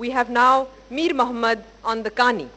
we have now Mir Muhammad on the Kani.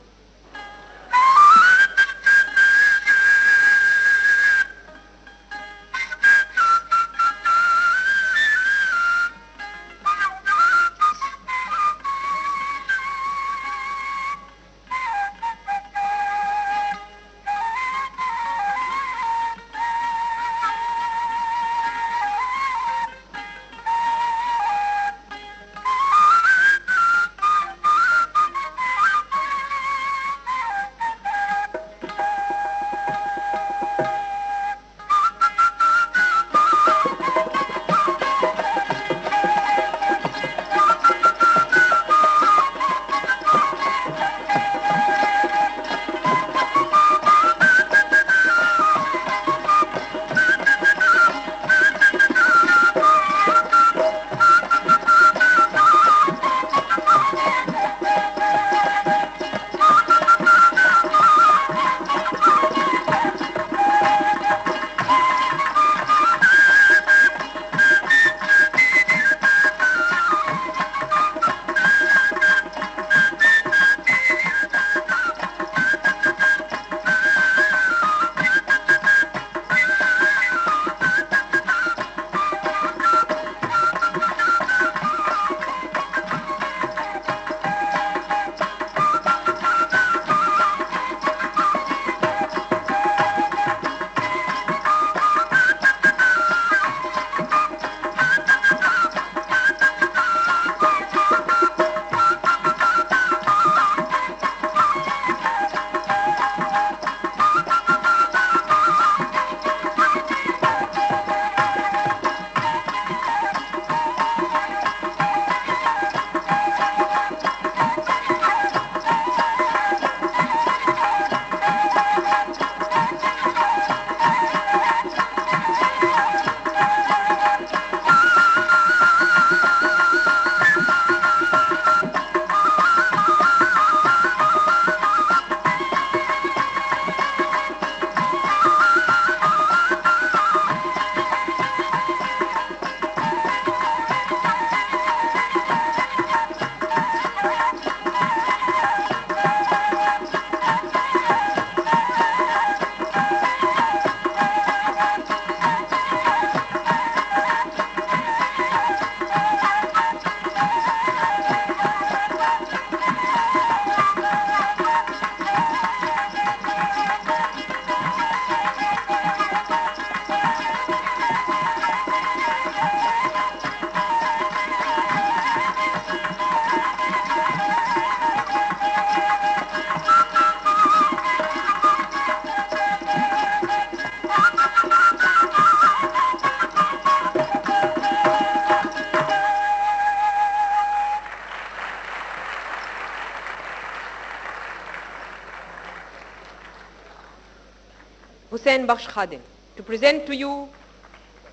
Hussain Bakhsh Khadim, to present to you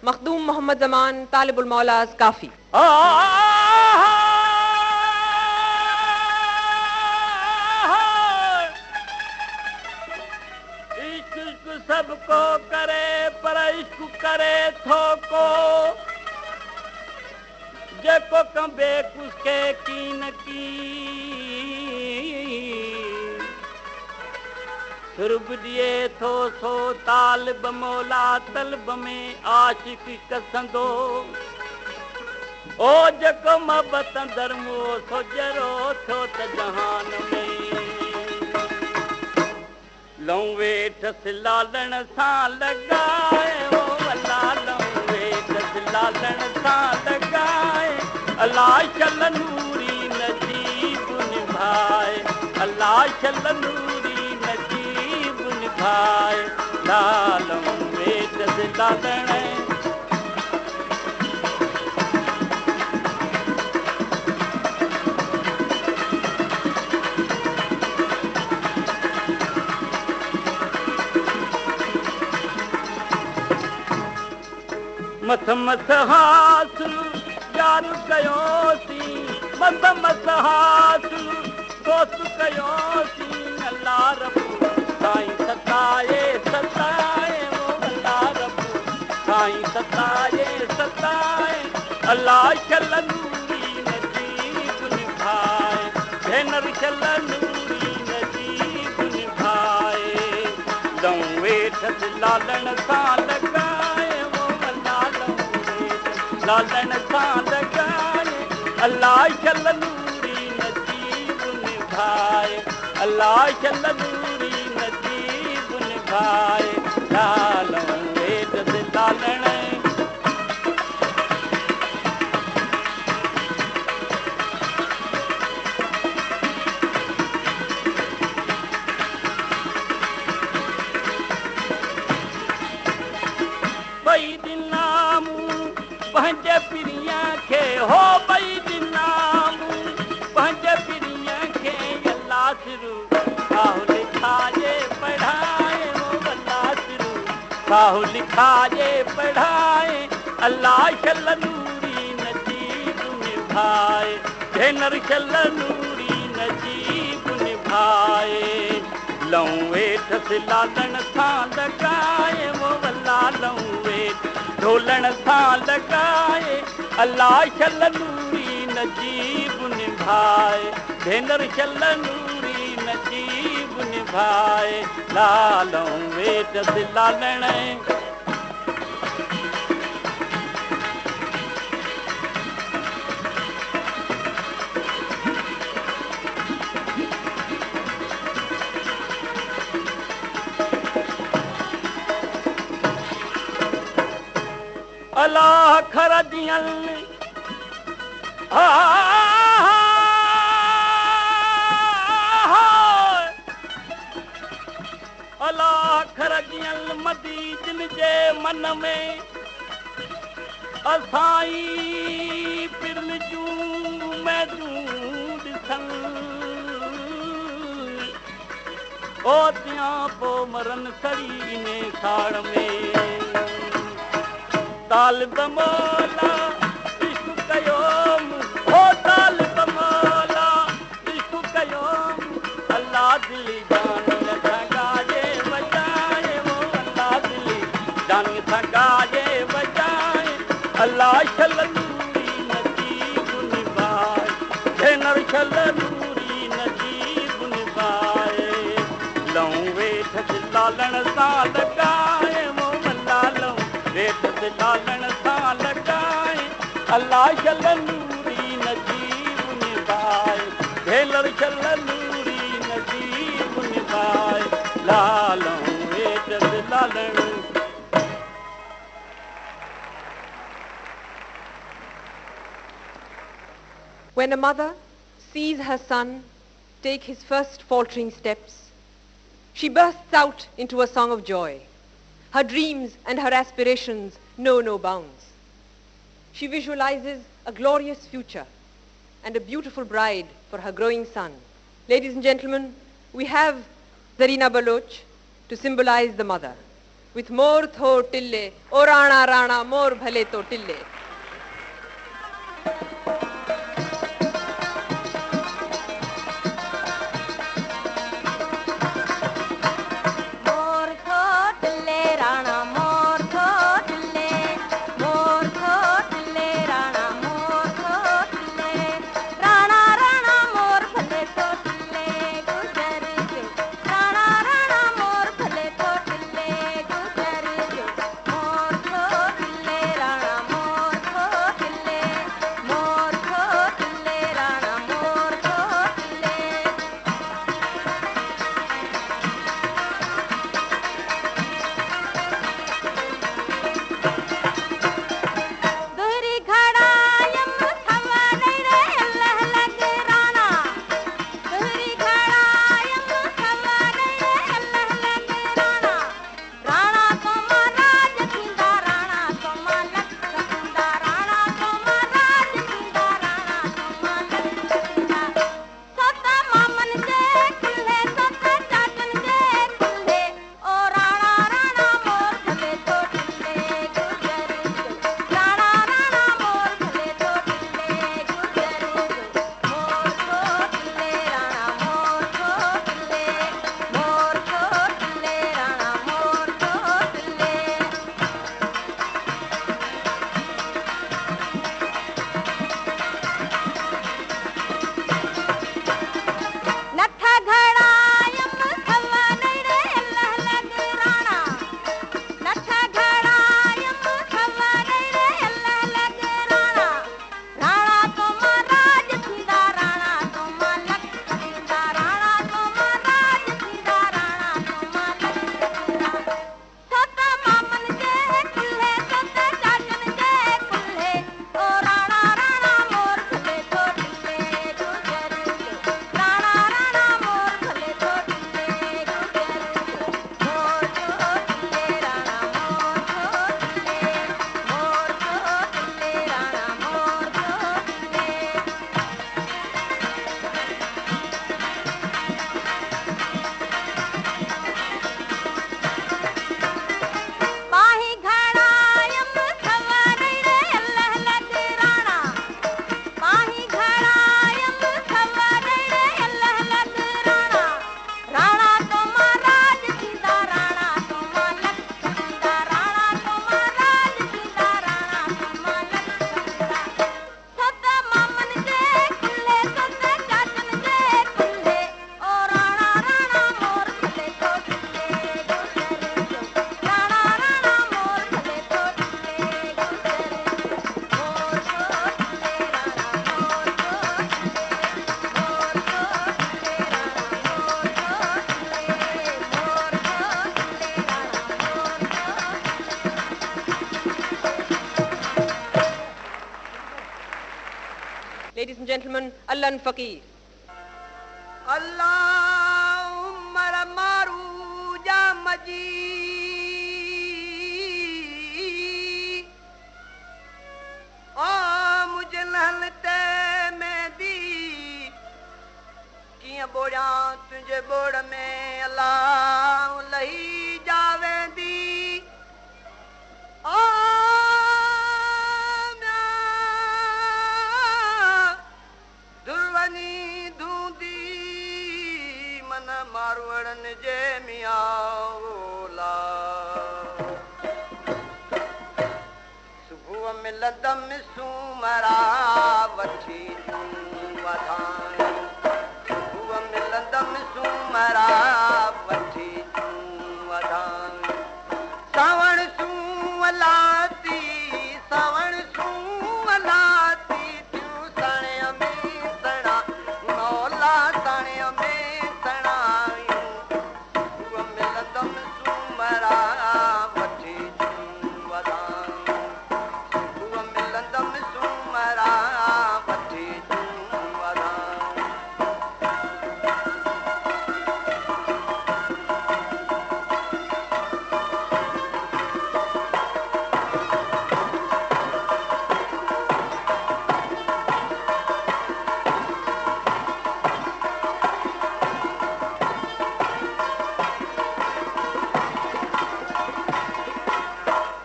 Makhdoom Muhammad Zaman Talibul Maula's Kafi. इश्क सबको करे पर इश्क करे थोको जेको कंबे कुसके कीन की सुरब दिए थो सो तालिब मौला तलब में आशिक कसंदो ओ जेको मोहब्बत अंदर मो सोजरो थो त जहान में लऊं वेठस लालण सां लॻाए ओ अल्लाह लऊं वेठस लालण सां लॻाए अल्लाह शल नूरी नजीब निभाए अल्लाह शल नूरी नजीब निभाए लालऊं वेठस लालण मथ मथ हासिल यार कयोसी मथ मथ हासिल दोस्त कयोसी अल्लाह रब्बू साईं सताए सताए ओ अल्लाह रब्बू साईं सताए सताए अल्लाह शल नूरी नजीब निभाए भेनर चल नूरी नजीब निभाए लऊं वेठस लालण सां लॻाए वो लालऊं वेठस लालण सां लॻाए अल्लाह चल नूरी नजीब निभाए अल्लाह चल नूरी नजीब निभाए लालऊं वेठस लालण ॿई ॾिनामूं पंहिंजे पिरीअ खे हो ॿई ॾिनामूं पंहिंजे पिरीअ खे अल्लाह सिरू साहु लिखाए पढ़ाए वो अल्लाह सिरू साहु लिखाए पढ़ाए अल्लाह चल नूरी नजीब निभाए भेनर चल नूरी नजीब निभाए लऊं वेठस लालण सां लॻाए वो लालऊं वेठ ढोलण सां लॻाए अल्लाह चल नूरी नजीब निभाए भेनर चल नूरी नजीब निभाए लालऊं वेठस लालण अलाह खरजियल अलाह खरजियल मदी दिल जे मन में असाई पिरल जूं मैजूं ॾिसन ओ तियां पोइ मरन सड़ी इन साड़ में तालिब मौला इश्क कयो हो तालिब मौला इश्क कयो अल्लाह दिली जान लॻाए वॼाए वो अल्लाह दिली जान लॻाए वॼाए अल्लाह चल नूरी नजीब निभाए भेनर चल नूरी नजीब निभाए लऊं वेठस लालण सां लॻाए वो लालऊं वेठस लालण सां लॻाए अल्लाह चल नूरी नजीब निभाए भेनर चल नूरी नजीब निभाए लालऊं वेठस लालण When a mother sees her son take his first faltering steps, she bursts out into a song of joy. Her dreams and her aspirations know no bounds. She visualizes a glorious future and a beautiful bride for her growing son. Ladies and gentlemen, we have Zarina Baloch to symbolize the mother. With Mor Tho Tille, O Rana Rana, Mor Bhale To Tille. More gentlemen, Allan Fakir. Allah umar maru jamaji o mujhe lalte mein di kiya boya tujhe bod mein Allah lahi javendi o durwani dhundi mana marwadan je miyaola subh miladam sumara vathi wadhai subh miladam sumara vathi wadhai savan suvalati savan suvalati tu sane ame sana mola sane ame sana subh miladam sumara vathi wadhai subh miladam sumara vathi wadhai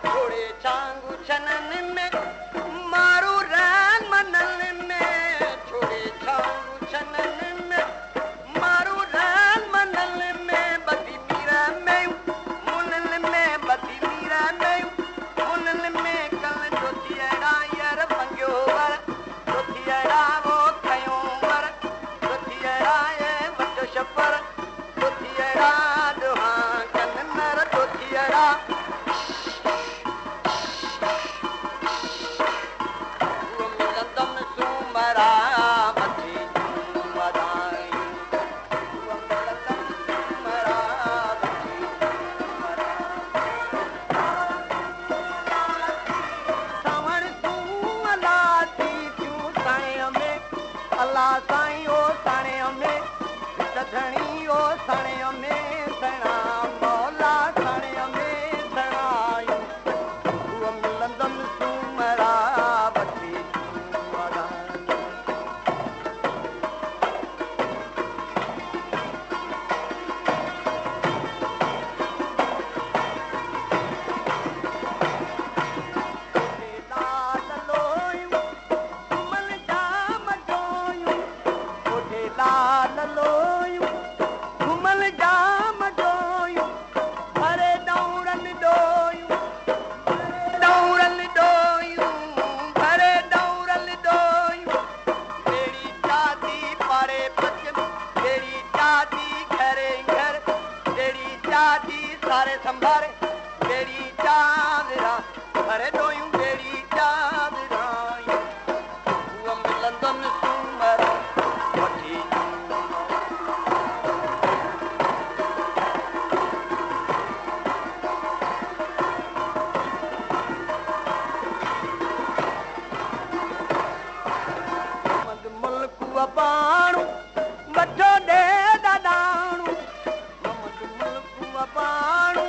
थोड़े चांगू चनन में मारू रैन मनन में छोड़े चांगू चनन में मारू रैन मनन में बदी मीरा में मुनन में बदी मीरा में मुनन में कल जोतियड़ा यार पंगो वर जोतियड़ा वो कयो वर जोतियड़ा ये वट शपर जोतियड़ा दुहा कन नर जोतियड़ा miladam sumara vathi wadhai miladam sumara vathi savan suvalati tu sane ame Allah sai o sane ame sadhani o sane ame sana mola sane ame sana miladam sumara vathi wadhai लाल लोयूं कुमल जाम जोयूं ओढे लाल लोयूं कुमल जाम जोयूं भरे दौड़न डोयूं दौड़न डोयूं भरे दौड़न डोयूं तेरी चादी पारे बचन तेरी चादी घरे घर तेरी चादी सारे संभारे तेरी चादरा भरे डोयूं तेरी चादरा हुआ मिलंदम सुमर वठी मद मुल्क वबाणू वठो दे दादाणू मद मुल्क वबाणू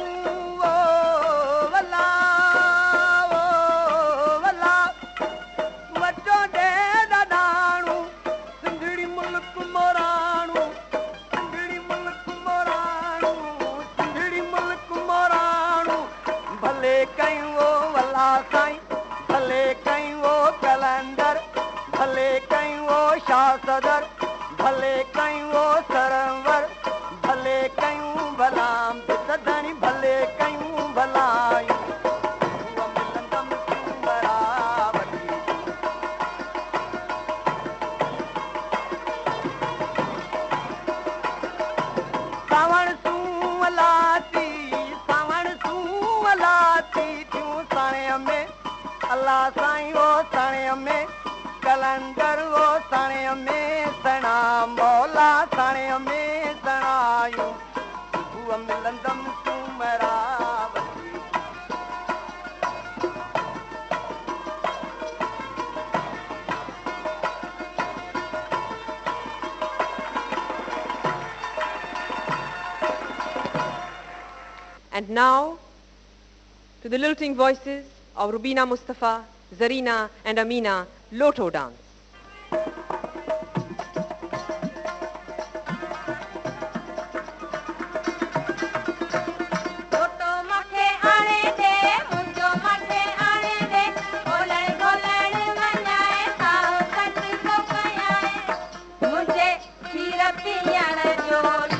ओ वला वठो दे दादाणू सिंधड़ी मुल्क मोराणू सिंधड़ी मुल्क मोराणू सिंधड़ी मुल्क मोराणू भले कयूं वो वला साईं भले कयूं वो कलंदर भले कयूं वो शाह सदर भले कयूं वो सरवर भले कयूं भलाम सदनी भले कयूं भलायूं हुआ मिलंदम सुमरा वठी सावण सुवलाती थियूं साणे में अल्लाह साईं ओ साणे में कलंदर ओ साणे में सणा मौला साणे में सणायूं सुबुह मिलंदम सुमरा वठी And now, to the lilting voices of Rubina Mustafa, Zarina and Amina, Loto Dance. Yo